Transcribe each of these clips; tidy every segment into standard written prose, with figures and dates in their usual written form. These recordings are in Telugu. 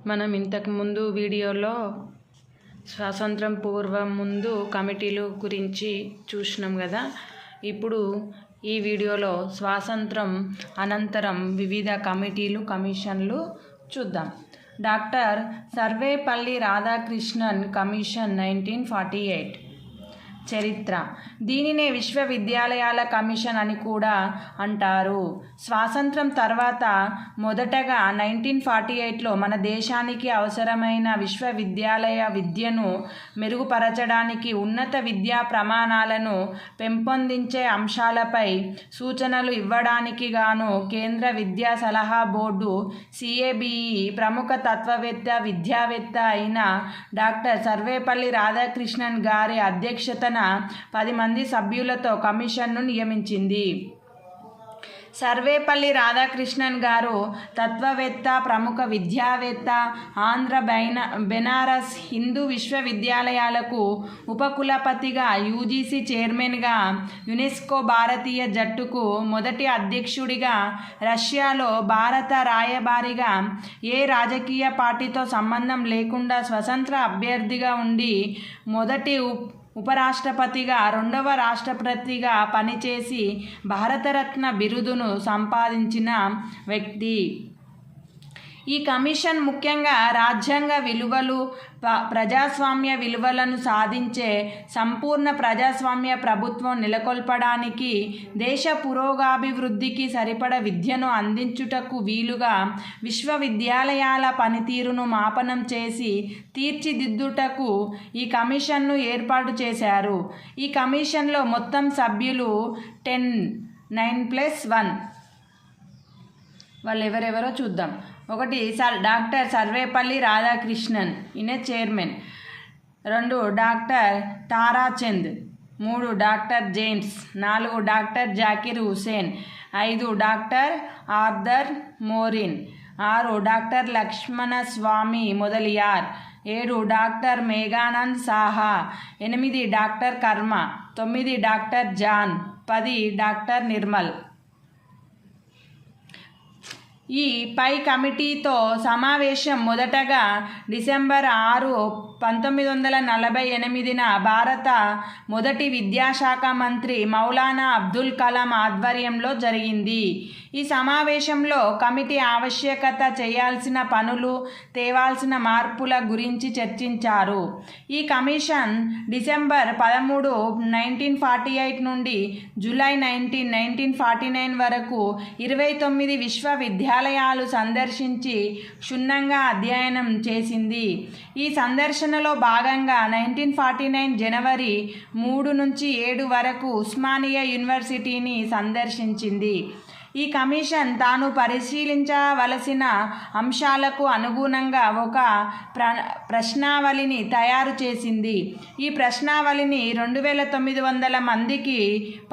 మనం ఇంతకుముందు వీడియోలో స్వాతంత్రం పూర్వం ముందు కమిటీలు గురించి చూసినాం కదా. ఇప్పుడు ఈ వీడియోలో స్వాతంత్రం అనంతరం వివిధ కమిటీలు కమిషన్లు చూద్దాం. Doctor Sarvepalli Radhakrishnan commission 1948. చరిత్ర. దీనినే విశ్వవిద్యాలయాల కమిషన్ అని కూడా అంటారు. స్వాతంత్రం తర్వాత మొదటగా 1948లో మన దేశానికి అవసరమైన విశ్వవిద్యాలయ విద్యను మెరుగుపరచడానికి, ఉన్నత విద్యా ప్రమాణాలను పెంపొందించే అంశాలపై సూచనలు ఇవ్వడానికి గాను కేంద్ర విద్యా సలహా బోర్డు CABE ప్రముఖ తత్వవేత్త, విద్యావేత్త అయిన డాక్టర్ సర్వేపల్లి రాధాకృష్ణన్ గారి అధ్యక్షతన 10 మంది సభ్యులతో కమిషన్ను నియమించింది. సర్వేపల్లి రాధాకృష్ణన్ గారు తత్వవేత్త, ప్రముఖ విద్యావేత్త, ఆంధ్ర బెనారస్ హిందూ విశ్వవిద్యాలయాలకు ఉపకులపతిగా, UGC చైర్మన్గా, యునెస్కో భారతీయ జట్టుకు మొదటి అధ్యక్షుడిగా, రష్యాలో భారత రాయబారిగా, ఏ రాజకీయ పార్టీతో సంబంధం లేకుండా స్వతంత్ర అభ్యర్థిగా ఉండి, మొదటి ఉపరాష్ట్రపతిగా, రెండవ రాష్ట్రపతిగా పనిచేసి భారతరత్న బిరుదును సంపాదించిన వ్యక్తి. ఈ కమిషన్ ముఖ్యంగా రాజ్యాంగ విలువలు, ప్రజాస్వామ్య విలువలను సాధించే సంపూర్ణ ప్రజాస్వామ్య ప్రభుత్వం నెలకొల్పడానికి, దేశ పురోగభివృద్ధికి సరిపడ విద్యను అందించుటకు వీలుగా విశ్వవిద్యాలయాల పనితీరును మాపనం చేసి తీర్చిదిద్దుటకు ఈ కమిషన్ను ఏర్పాటు చేశారు. ఈ కమిషన్లో మొత్తం సభ్యులు 9+1. వాళ్ళు ఎవరెవరో చూద్దాం. 1 డాక్టర్ సర్వేపల్లి రాధాకృష్ణన్, ఈయన chairman. 2 doctor Tarachand. 3 doctor James. 4 doctor Zakir Hussain. 5 doctor Arthur Morgan. 6 doctor Lakshmana Swami Mudaliar. 7 doctor Meghnad Saha. 8 doctor Karma. 9 doctor John. 10 doctor Nirmal. ఈ పై కమిటీతో సమావేశం మొదటగా డిసెంబర్ 6, 1948న భారత మొదటి విద్యాశాఖ మంత్రి మౌలానా అబ్దుల్ కలాం ఆధ్వర్యంలో జరిగింది. ఈ సమావేశంలో కమిటీ ఆవశ్యకత, చేయాల్సిన పనులు, తేవాల్సిన మార్పుల గురించి చర్చించారు. ఈ కమిషన్ డిసెంబర్ 13, 1948 నుండి జూలై 19, 1949 వరకు 29 విశ్వవిద్యాలయాలు సందర్శించి క్షుణ్ణంగా అధ్యయనం చేసింది. ఈ సందర్శనలో భాగంగా 1949 జనవరి 3 నుంచి 7 వరకు ఉస్మానియా యూనివర్సిటీని సందర్శించింది. ఈ కమిషన్ తాను పరిశీలించవలసిన అంశాలకు అనుగుణంగా ఒక ప్రశ్నావళిని తయారు చేసింది. ఈ ప్రశ్నావళిని 2900 మందికి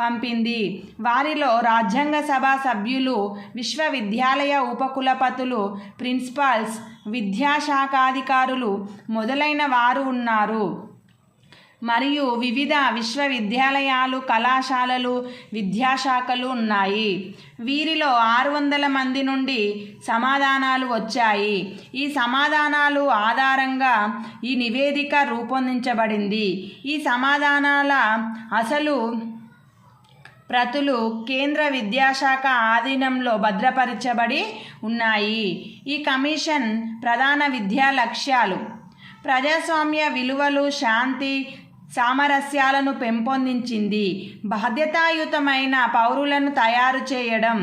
పంపింది. వారిలో రాజ్యాంగ సభ సభ్యులు, విశ్వవిద్యాలయ ఉపకులపతులు, ప్రిన్సిపాల్స్, విద్యాశాఖాధికారులు మొదలైన వారు ఉన్నారు. మరియు వివిధ విశ్వవిద్యాలయాలు, కళాశాలలు, విద్యాశాఖలు ఉన్నాయి. వీరిలో 600 మంది నుండి సమాధానాలు వచ్చాయి. ఈ సమాధానాలు ఆధారంగా ఈ నివేదిక రూపొందించబడింది. ఈ సమాధానాల అసలు ప్రతులు కేంద్ర విద్యాశాఖ ఆధీనంలో భద్రపరచబడి ఉన్నాయి. ఈ కమిషన్ ప్రధాన విద్యా లక్ష్యాలు: ప్రజాస్వామ్య విలువలు, శాంతి, సామరస్యాలను పెంపొందించింది. బాధ్యతాయుతమైన పౌరులను తయారు చేయడం,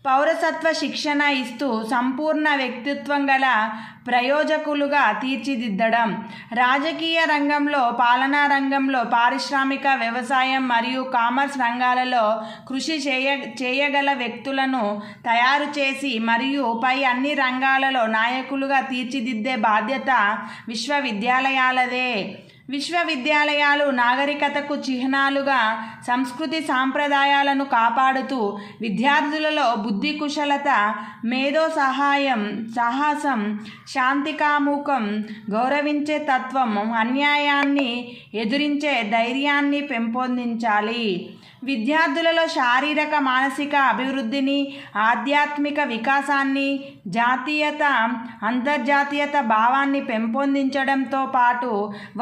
పౌరసత్వ శిక్షణ ఇస్తూ సంపూర్ణ వ్యక్తిత్వం గల ప్రయోజకులుగా తీర్చిదిద్దడం, రాజకీయ రంగంలో, పాలనా రంగంలో, పారిశ్రామిక, వ్యవసాయం మరియు కామర్స్ రంగాలలో కృషి చేయగల వ్యక్తులను తయారు చేసి మరియు పై అన్ని రంగాలలో నాయకులుగా తీర్చిదిద్దే బాధ్యత విశ్వవిద్యాలయాలదే. విశ్వవిద్యాలయాలు నాగరికతకు చిహ్నాలుగా సంస్కృతి సాంప్రదాయాలను కాపాడుతూ విద్యార్థులలో బుద్ధి కుశలత, మేధో సాహసం, శాంతికాముకం, గౌరవించే తత్వం, అన్యాయాన్ని ఎదురించే ధైర్యాన్ని పెంపొందించాలి. విద్యార్థులలో శారీరక మానసిక అభివృద్ధిని, ఆధ్యాత్మిక వికాసాన్ని, జాతీయత అంతర్జాతీయత భావాన్ని పెంపొందించడంతో పాటు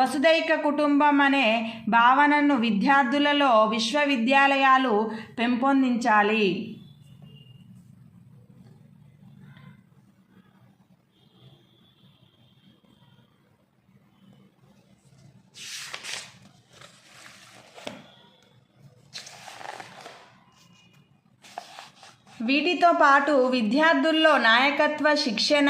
వసుదైక కుటుంబం అనే భావనను విద్యార్థులలో విశ్వవిద్యాలయాలు పెంపొందించాలి. వీటితో పాటు విద్యార్థుల్లో నాయకత్వ శిక్షణ,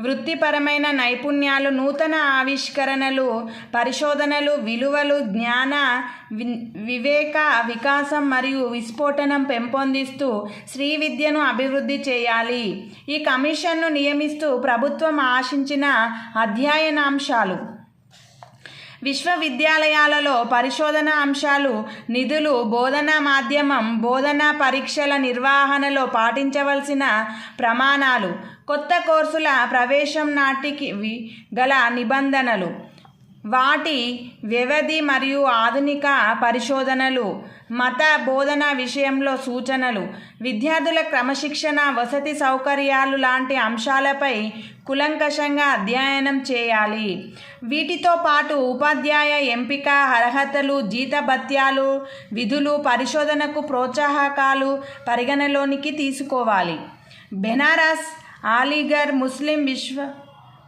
వృత్తిపరమైన నైపుణ్యాలు, నూతన ఆవిష్కరణలు, పరిశోధనలు, విలువలు, జ్ఞాన వివేక వికాసం మరియు విస్ఫోటనం పెంపొందిస్తూ శ్రీ విద్యను అభివృద్ధి చేయాలి. ఈ కమిషన్ను నియమిస్తూ ప్రభుత్వం ఆశించిన అధ్యయనాంశాలు: విశ్వవిద్యాలయాలలో పరిశోధన అంశాలు, నిధులు, బోధనా మాధ్యమం, బోధనా పరీక్షల నిర్వహణలో పాటించవలసిన ప్రమాణాలు, కొత్త కోర్సుల ప్రవేశం నాటికి గల నిబంధనలు, వాటి వ్యవధి మరియు ఆధునిక పరిశోధనలు, మత బోధన విషయంలో సూచనలు, విద్యార్థుల క్రమశిక్షణ, వసతి సౌకర్యాలు లాంటి అంశాలపై కూలంకషంగా అధ్యయనం చేయాలి. వీటితో పాటు ఉపాధ్యాయ ఎంపిక, అర్హతలు, జీతభత్యాలు, విధులు, పరిశోధనకు ప్రోత్సాహకాలు పరిగణలోనికి తీసుకోవాలి. బెనారస్, అలీగఢ్ ముస్లిం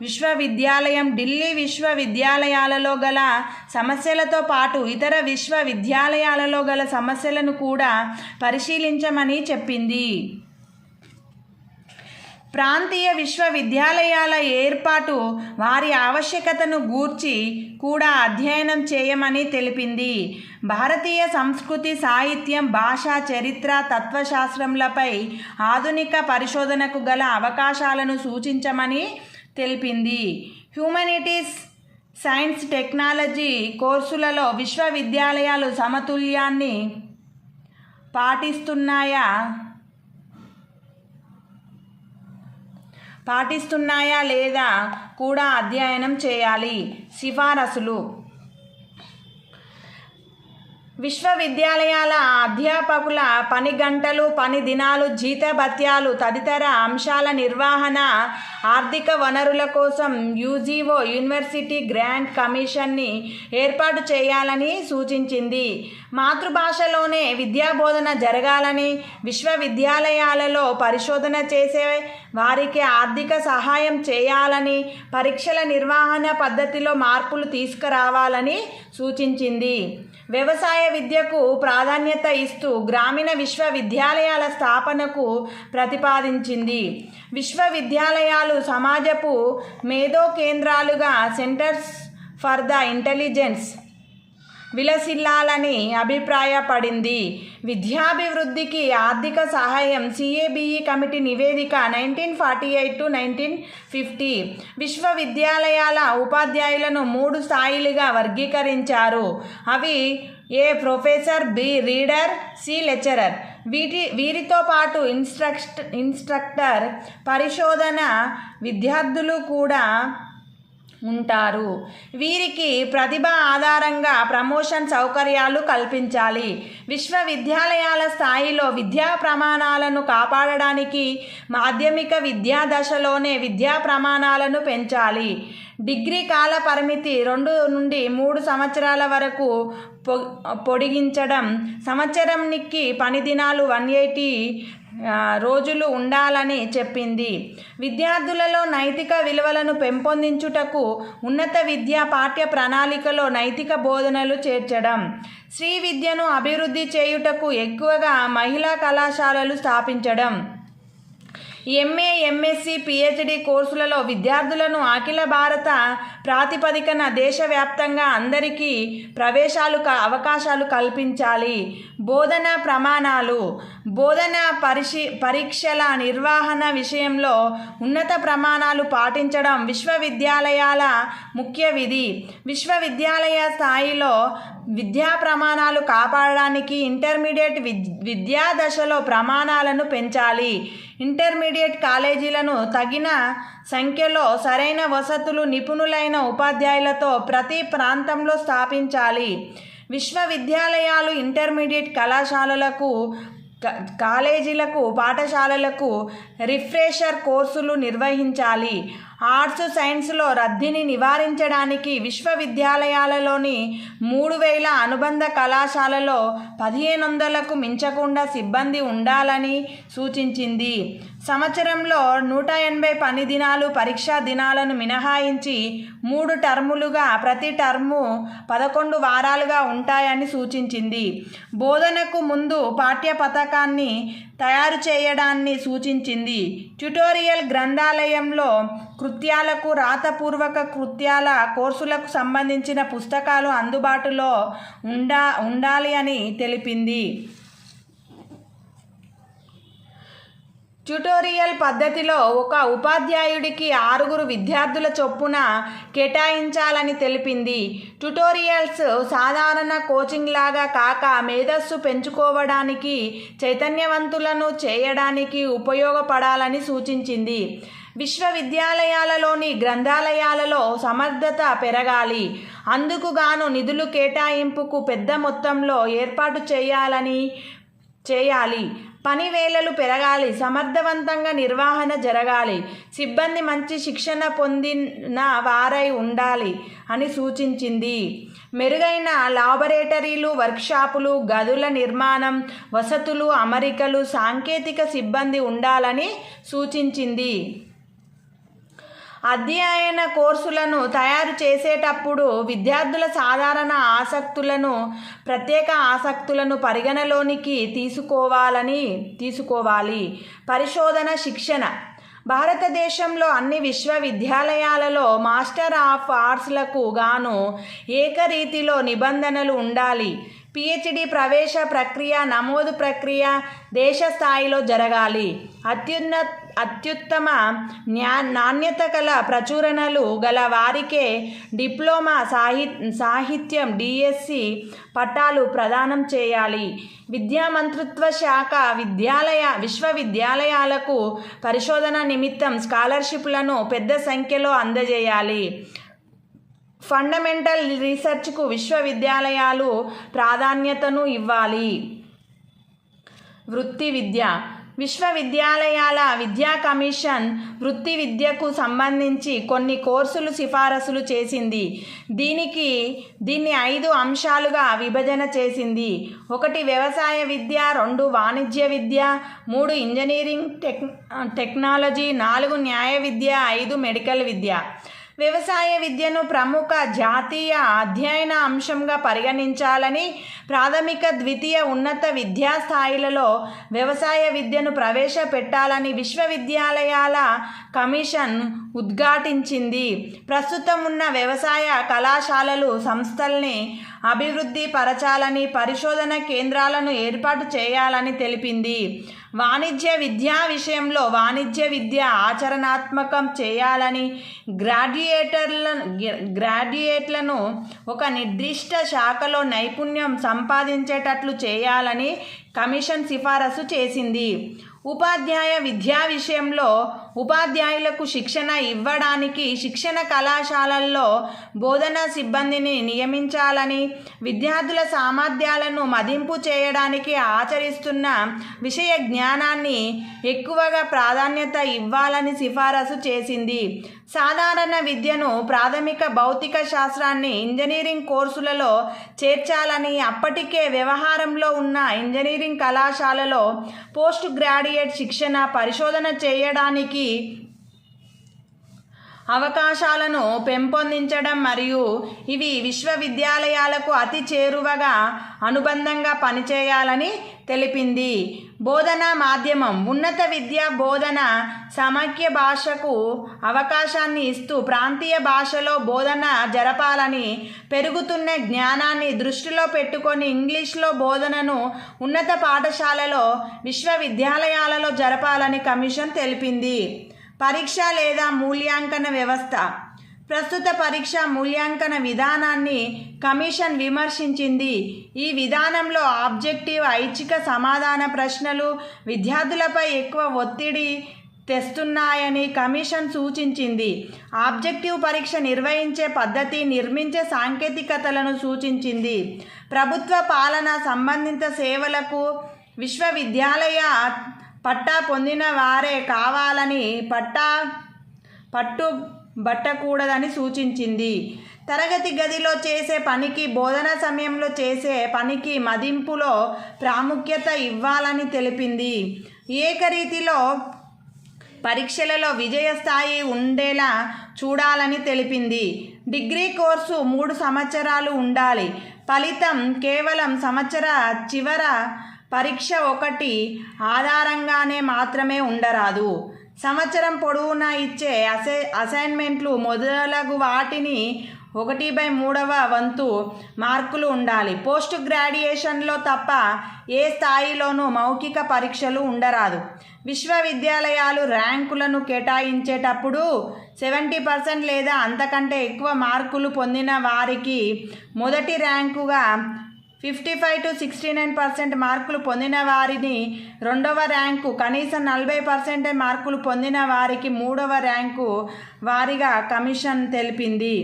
విశ్వవిద్యాలయం, ఢిల్లీ విశ్వవిద్యాలయాలలో గల సమస్యలతో పాటు ఇతర విశ్వవిద్యాలయాలలో గల సమస్యలను కూడా పరిశీలించమని చెప్పింది. ప్రాంతీయ విశ్వవిద్యాలయాల ఏర్పాటు, వారి ఆవశ్యకతను గూర్చి కూడా అధ్యయనం చేయమని తెలిపింది. భారతీయ సంస్కృతి, సాహిత్యం, భాష, చరిత్ర, తత్వశాస్త్రంలపై ఆధునిక పరిశోధనకు గల అవకాశాలను సూచించమని తెలిపింది. హ్యూమనిటీస్, సైన్స్, టెక్నాలజీ కోర్సులలో విశ్వవిద్యాలయాలు సమతుల్యాన్ని పాటిస్తున్నాయా లేదా కూడా అధ్యయనం చేయాలి. సిఫారసులు: విశ్వవిద్యాలయాల అధ్యాపకుల పని గంటలు, పని దినాలు, జీతభత్యాలు తదితర అంశాల నిర్వహణ, ఆర్థిక వనరుల కోసం యూజీఓ యూనివర్సిటీ గ్రాంట్ కమిషన్ని ఏర్పాటు చేయాలని సూచించింది. మాతృభాషలోనే విద్యాబోధన జరగాలని, విశ్వవిద్యాలయాలలో పరిశోధన చేసే వారికి ఆర్థిక సహాయం చేయాలని, పరీక్షల నిర్వహణ పద్ధతిలో మార్పులు తీసుకురావాలని సూచించింది. వ్యవసాయ విద్యకు ప్రాధాన్యత ఇస్తూ గ్రామీణ విశ్వవిద్యాలయాల స్థాపనకు ప్రతిపాదించింది. విశ్వవిద్యాలయాలు సమాజపు మేధో కేంద్రాలుగా, సెంటర్స్ ఫర్ ద ఇంటెలిజెన్స్ విలసిల్లాలని అభిప్రాయపడింది. విద్యాభివృద్ధికి ఆర్థిక సహాయం సిఏబిఈ కమిటీ నివేదిక 1948-1950 విశ్వవిద్యాలయాల ఉపాధ్యాయులను 3 స్థాయిలుగా వర్గీకరించారు. అవి: A professor, B reader, C lecturer. వీరితో పాటు ఇన్స్ట్రక్టర్, పరిశోధన విద్యార్థులు కూడా ఉంటారు. వీరికి ప్రతిభ ఆధారంగా ప్రమోషన్ సౌకర్యాలు కల్పించాలి. విశ్వవిద్యాలయాల స్థాయిలో విద్యా ప్రమాణాలను కాపాడడానికి మాధ్యమిక విద్యా దశలోనే విద్యా ప్రమాణాలను పెంచాలి. డిగ్రీ కాల పరిమితి 2 నుండి 3 సంవత్సరాల వరకు పొడిగించడం, సంవత్సరానికి పని దినాలు 180 రోజులు ఉండాలని చెప్పింది. విద్యార్థులలో నైతిక విలువలను పెంపొందించుటకు ఉన్నత విద్యా పాఠ్య ప్రణాళికలో నైతిక బోధనలు చేర్చడం, శ్రీ విద్యను అభివృద్ధి చేయుటకు ఎక్కువగా మహిళా కళాశాలలు స్థాపించడం, ఎంఏ, ఎంఎస్సి, పిహెచ్డి కోర్సులలో విద్యార్థులను అఖిల భారత ప్రాతిపదికన దేశవ్యాప్తంగా అందరికీ అవకాశాలు కల్పించాలి. బోధనా ప్రమాణాలు: బోధనా పరీక్షల నిర్వహణ విషయంలో ఉన్నత ప్రమాణాలు పాటించడం విశ్వవిద్యాలయాల ముఖ్య విధి. విశ్వవిద్యాలయ స్థాయిలో విద్యా ప్రమాణాలు కాపాడడానికి ఇంటర్మీడియట్ విద్యా దశలో ప్రమాణాలను పెంచాలి. ఇంటర్మీడియట్ కాలేజీలను తగిన సంఖ్యలో, సరైన వసతులు, నిపుణులైన ఉపాధ్యాయులతో ప్రతి ప్రాంతంలో స్థాపించాలి. విశ్వవిద్యాలయాలు, ఇంటర్మీడియట్ కళాశాలలకు, కాలేజీలకు, పాఠశాలలకు రిఫ్రెషర్ కోర్సులు నిర్వహించాలి. ఆర్ట్స్, సైన్స్లో రద్దీని నివారించడానికి విశ్వవిద్యాలయాలలోని 3000 అనుబంధ కళాశాలలో 1500కు మించకుండా సిబ్బంది ఉండాలని సూచించింది. సంవత్సరంలో 180 పని దినాలు, పరీక్షా దినాలను మినహాయించి 3 టర్ములుగా, ప్రతి టర్ము 11 వారాలుగా ఉంటాయని సూచించింది. బోధనకు ముందు పాఠ్య పథకాన్ని తయారు చేయడాన్ని సూచించింది. ట్యుటోరియల్ గ్రంథాలయంలో కృత్యాలకు, రాతపూర్వక కృత్యాల కోర్సులకు సంబంధించిన పుస్తకాలు అందుబాటులో ఉండాలి అని తెలిపింది. ట్యుటోరియల్ పద్ధతిలో ఒక ఉపాధ్యాయుడికి 6 విద్యార్థుల చొప్పున కేటాయించాలని తెలిపింది. ట్యుటోరియల్స్ సాధారణ కోచింగ్ లాగా కాక మేధస్సు పెంచుకోవడానికి, చైతన్యవంతులను చేయడానికి ఉపయోగపడాలని సూచించింది. విశ్వవిద్యాలయాలలోని గ్రంథాలయాలలో సమర్థత పెరగాలి. అందుకు గాను నిధులు కేటాయింపుకు పెద్ద మొత్తంలో ఏర్పాటు చేయాలి. పని వేళలు పెరగాలి. సమర్థవంతంగా నిర్వహణ జరగాలి. సిబ్బంది మంచి శిక్షణ పొందిన వారై ఉండాలి అని సూచించింది. మెరుగైన లాబొరేటరీలు, వర్క్షాపులు, గదుల నిర్మాణం, వసతులు, అమరికలు, సాంకేతిక సిబ్బంది ఉండాలని సూచించింది. అధ్యయన కోర్సులను తయారు చేసేటప్పుడు విద్యార్థుల సాధారణ ఆసక్తులను, ప్రత్యేక ఆసక్తులను పరిగణలోనికి తీసుకోవాలి. పరిశోధన, శిక్షణ. భారతదేశంలో అన్ని విశ్వవిద్యాలయాలలో మాస్టర్ ఆఫ్ ఆర్ట్స్లకు గాను ఏకరీతిలో నిబంధనలు ఉండాలి. PhD ప్రవేశ ప్రక్రియ, నమోదు ప్రక్రియ దేశ స్థాయిలో జరగాలి. అత్యుత్తమ నాణ్యత గల ప్రచురణలు గల వారికే డిప్లొమా సాహిత్యం DSc పట్టాలు ప్రదానం చేయాలి. విద్యా మంత్రిత్వ శాఖ విశ్వవిద్యాలయాలకు పరిశోధన నిమిత్తం స్కాలర్షిప్లను పెద్ద సంఖ్యలో అందజేయాలి. ఫండమెంటల్ రీసెర్చ్కు విశ్వవిద్యాలయాలు ప్రాధాన్యతను ఇవ్వాలి. వృత్తి విద్య. విశ్వవిద్యాలయాల విద్యా కమిషన్ వృత్తి విద్యకు సంబంధించి కొన్ని కోర్సులు సిఫారసులు చేసింది. దీన్ని 5 అంశాలుగా విభజన చేసింది. 1 వ్యవసాయ విద్య, 2 వాణిజ్య విద్య, 3 ఇంజనీరింగ్ టెక్నాలజీ, 4 న్యాయ విద్య, 5 మెడికల్ విద్య. వ్యవసాయ విద్యను ప్రముఖ జాతీయ అధ్యయన అంశంగా పరిగణించాలని, ప్రాథమిక, ద్వితీయ, ఉన్నత విద్యా స్థాయిలలో వ్యవసాయ విద్యను ప్రవేశపెట్టాలని విశ్వవిద్యాలయాల కమిషన్ ఉద్ఘాటించింది. ప్రస్తుతం ఉన్న వ్యవసాయ కళాశాలలు, సంస్థల్ని అభివృద్ధి పరచాలని, పరిశోధన కేంద్రాలను ఏర్పాటు చేయాలని తెలిపింది. వాణిజ్య విద్యా విషయంలో వాణిజ్య విద్య ఆచరణాత్మకం చేయాలని, గ్రాడ్యుయేట్లను ఒక నిర్దిష్ట శాఖలో నైపుణ్యం సంపాదించేటట్లు చేయాలని కమిషన్ సిఫారసు చేసింది. ఉపాధ్యాయ విద్యా విషయంలో ఉపాధ్యాయులకు శిక్షణ ఇవ్వడానికి శిక్షణ కళాశాలల్లో బోధనా సిబ్బందిని నియమించాలని, విద్యార్థుల సామర్థ్యాలను మదింపు చేయడానికి ఆచరిస్తున్న విషయ జ్ఞానాన్ని ఎక్కువగా ప్రాధాన్యత ఇవ్వాలని సిఫారసు చేసింది. సాధారణ విద్యను, ప్రాథమిక భౌతిక శాస్త్రాన్ని ఇంజనీరింగ్ కోర్సులలో చేర్చాలని, అప్పటికే వ్యవహారంలో ఉన్న ఇంజనీరింగ్ కళాశాలలో పోస్ట్ గ్రాడ్యుయేట్ శిక్షణ, పరిశోధన చేయడానికి అవకాశాలను పెంపొందించడం మరియు ఇవి విశ్వవిద్యాలయాలకు అతి చేరువగా అనుబంధంగా పనిచేయాలని తెలిపింది. బోధనా మాధ్యమం. ఉన్నత విద్యా బోధన సమైక్య భాషకు అవకాశాన్ని ఇస్తూ ప్రాంతీయ భాషలో బోధన జరపాలని, పెరుగుతున్న జ్ఞానాన్ని దృష్టిలో పెట్టుకొని ఇంగ్లీష్లో బోధనను ఉన్నత పాఠశాలలో, విశ్వవిద్యాలయాలలో జరపాలని కమిషన్ తెలిపింది. పరీక్ష లేదా మూల్యాంకన వ్యవస్థ. ప్రస్తుత పరీక్ష మూల్యాంకన విధానాన్ని కమిషన్ విమర్శించింది. ఈ విధానంలో ఆబ్జెక్టివ్, ఐచ్ఛిక సమాధాన ప్రశ్నలు, విద్యార్థులపై ఎక్కువ ఒత్తిడి తెస్తున్నాయని కమిషన్ సూచించింది. ఆబ్జెక్టివ్ పరీక్ష నిర్వహించే పద్ధతి, నిర్మించే సాంకేతికతలను సూచించింది. ప్రభుత్వ పాలన సంబంధిత సేవలకు విశ్వవిద్యాలయ పట్టా పొందిన వారే కావాలని పట్టుబట్టకూడదని సూచించింది. తరగతి గదిలో చేసే పనికి, బోధన సమయంలో చేసే పనికి మదింపులో ప్రాముఖ్యత ఇవ్వాలని తెలిపింది. ఏకరీతిలో పరీక్షలలో విజయ స్థాయి ఉండేలా చూడాలని తెలిపింది. డిగ్రీ కోర్సు 3 సంవత్సరాలు ఉండాలి. ఫలితం కేవలం సంవత్సర చివర పరీక్ష 1 ఆధారంగానే మాత్రమే ఉండరాదు. సంవత్సరం పొడవునా ఇచ్చే అసైన్మెంట్లు మొదలగు వాటిని 1/3వ వంతు మార్కులు ఉండాలి. పోస్ట్ గ్రాడ్యుయేషన్లో తప్ప ఏ స్థాయిలోనూ మౌఖిక పరీక్షలు ఉండరాదు. విశ్వవిద్యాలయాలు ర్యాంకులను కేటాయించేటప్పుడు 70% లేదా అంతకంటే ఎక్కువ మార్కులు పొందిన వారికి మొదటి ర్యాంకుగా, 55 to 69% మార్కులు పొందిన వారిని రెండవ ర్యాంకు, కనీసం 40% మార్కులు పొందిన వారికి 3వ ర్యాంకు వారిగా కమిషన్ తెలిపింది.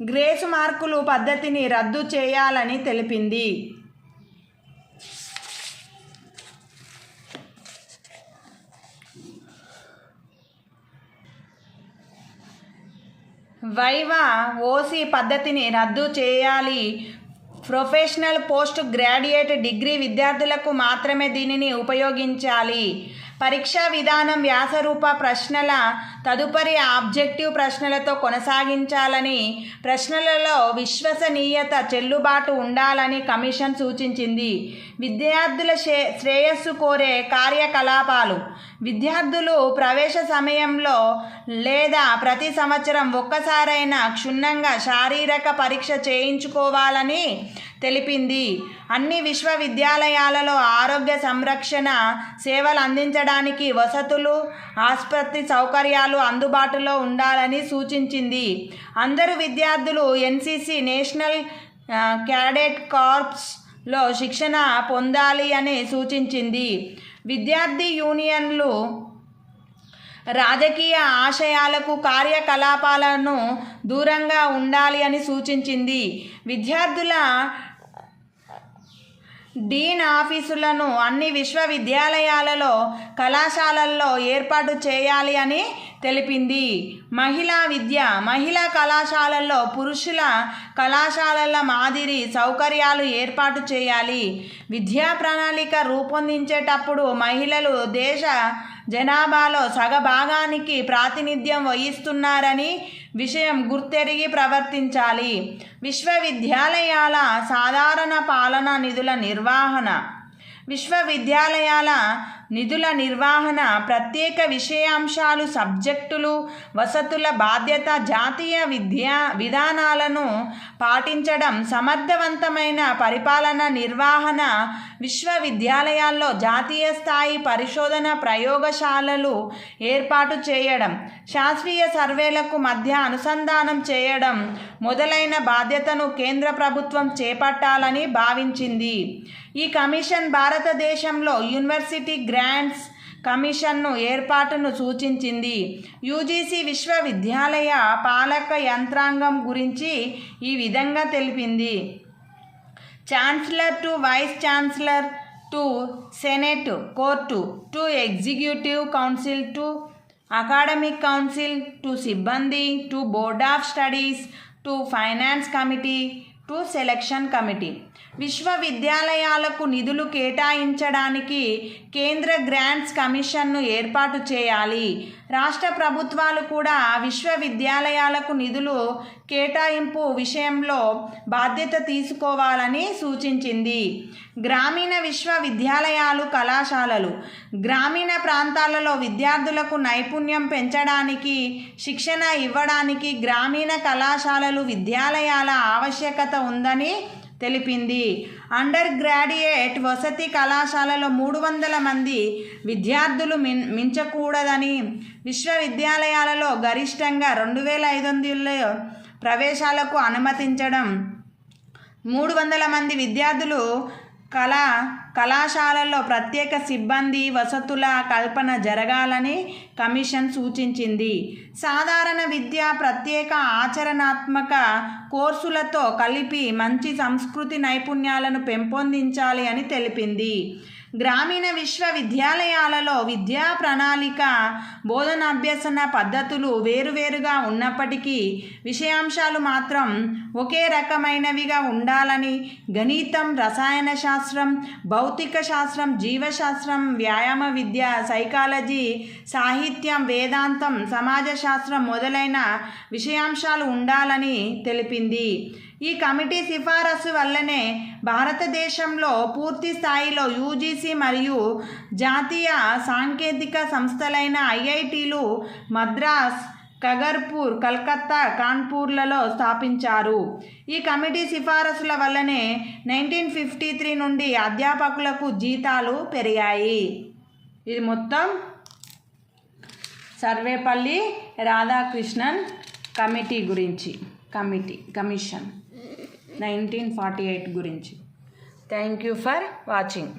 గ్రేస్ మార్కులు పద్ధతిని రద్దు చేయాలని తెలిపింది. వైవా ఓసీ పద్ధతిని రద్దు చేయాలి. ప్రొఫెషనల్ పోస్ట్ గ్రాడ్యుయేట్ డిగ్రీ విద్యార్థులకు మాత్రమే దీనిని ఉపయోగించాలి. పరీక్షా విధానం వ్యాసరూప ప్రశ్నల తదుపరి ఆబ్జెక్టివ్ ప్రశ్నలతో కొనసాగించాలని, ప్రశ్నలలో విశ్వసనీయత, చెల్లుబాటు ఉండాలని కమిషన్ సూచించింది. విద్యార్థుల శ్రేయస్సు కోరే కార్యకలాపాలు, విద్యార్థులు ప్రవేశ సమయంలో లేదా ప్రతి సంవత్సరం ఒక్కసారైనా క్షుణ్ణంగా శారీరక పరీక్ష చేయించుకోవాలని తెలిపింది. అన్ని విశ్వవిద్యాలయాలలో ఆరోగ్య సంరక్షణ సేవలు అందించడానికి వసతులు, ఆసుపత్రి సౌకర్యాలు అందుబాటులో ఉండాలని సూచించింది. అందరూ విద్యార్థులు ఎన్సిసి, నేషనల్ క్యాడెట్ కార్ప్స్లో శిక్షణ పొందాలి అని సూచించింది. విద్యార్థి యూనియన్లు రాజకీయ ఆశయాలకు, కార్యకలాపాలను దూరంగా ఉండాలి అని సూచించింది. విద్యార్థుల డీన్ ఆఫీసులను అన్ని విశ్వవిద్యాలయాలలో, కళాశాలల్లో ఏర్పాటు చేయాలి అని తెలిపింది. మహిళా విద్య, మహిళా కళాశాలల్లో పురుషుల కళాశాలల మాదిరి సౌకర్యాలు ఏర్పాటు చేయాలి. విద్యా ప్రణాళిక రూపొందించేటప్పుడు మహిళలు దేశ జనాభాలో సగభాగానికి ప్రాతినిధ్యం వహిస్తున్నారని విషయం గుర్తెరిగి ప్రవర్తించాలి. విశ్వవిద్యాలయాల సాధారణ పాలనా నిధుల నిర్వహణ, విశ్వవిద్యాలయాల నిధుల నిర్వహణ, ప్రత్యేక విషయాంశాలు, సబ్జెక్టులు, వసతుల బాధ్యత, జాతీయ విద్యా విధానాలను పాటించడం, సమర్థవంతమైన పరిపాలన నిర్వహణ, విశ్వవిద్యాలయాల్లో జాతీయ స్థాయి పరిశోధన ప్రయోగశాలలు ఏర్పాటు చేయడం, శాస్త్రీయ సర్వేలకు మధ్య అనుసంధానం చేయడం మొదలైన బాధ్యతను కేంద్ర ప్రభుత్వం చేపట్టాలని భావించింది. ఈ కమిషన్ భారతదేశంలో యూనివర్సిటీ గ్రాంట్స్ కమిషన్ను ఏర్పాటును సూచించింది. యూజీసీ విశ్వవిద్యాలయ పాలక యంత్రాంగం గురించి ఈ విధంగా తెలిపింది. Chancellor to vice chancellor to senate court to executive council to academic council to సిబ్బంది to board of studies to finance committee to selection committee. విశ్వవిద్యాలయాలకు నిధులు కేటాయించడానికి కేంద్ర గ్రాంట్స్ కమిషన్ను ఏర్పాటు చేయాలి. రాష్ట్ర ప్రభుత్వాలు కూడా విశ్వవిద్యాలయాలకు నిధులు కేటాయింపు విషయంలో బాధ్యత తీసుకోవాలని సూచించింది. గ్రామీణ విశ్వవిద్యాలయాలు, కళాశాలలు, గ్రామీణ ప్రాంతాలలో విద్యార్థులకు నైపుణ్యం పెంచడానికి, శిక్షణ ఇవ్వడానికి గ్రామీణ కళాశాలలు, విద్యాలయాల ఆవశ్యకత ఉందని తెలిపింది. అండర్ గ్రాడ్యుయేట్ వసతి కళాశాలలో 300 మంది విద్యార్థులు మించకూడదని, విశ్వవిద్యాలయాలలో గరిష్టంగా 2500 ప్రవేశాలకు అనుమతించడం, 300 మంది విద్యార్థులు కళాశాలల్లో ప్రత్యేక సిబ్బంది వసతుల కల్పన జరగాలని కమిషన్ సూచించింది. సాధారణ విద్య ప్రత్యేక ఆచరణాత్మక కోర్సులతో కలిపి మంచి సంస్కృతి నైపుణ్యాలను పెంపొందించాలి అని తెలిపింది. గ్రామీణ విశ్వవిద్యాలయాలలో విద్యా ప్రణాళిక బోధనాభ్యసన పద్ధతులు వేరువేరుగా ఉన్నప్పటికీ విషయాంశాలు మాత్రం ఒకే రకమైనవిగా ఉండాలని, గణితం, రసాయన శాస్త్రం, భౌతిక శాస్త్రం, జీవశాస్త్రం, వ్యాయామ విద్య, సైకాలజీ, సాహిత్యం, వేదాంతం, సమాజ శాస్త్రం మొదలైన విషయాంశాలు ఉండాలని తెలిపింది. ఈ కమిటీ సిఫారసు వల్లనే భారతదేశంలో పూర్తి స్థాయిలో యూజీసీ మరియు జాతీయ సాంకేతిక సంస్థలైన ఐఐటీలు మద్రాస్, ఖగర్పూర్, కలకత్తా, కాన్పూర్లలో స్థాపించారు. ఈ కమిటీ సిఫారసుల వల్లనే 1953 నుండి అధ్యాపకులకు జీతాలు పెరిగాయి. ఇది మొత్తం సర్వేపల్లి రాధాకృష్ణన్ కమిటీ గురించి, కమిషన్ 1948 గురించి. Thank you for watching.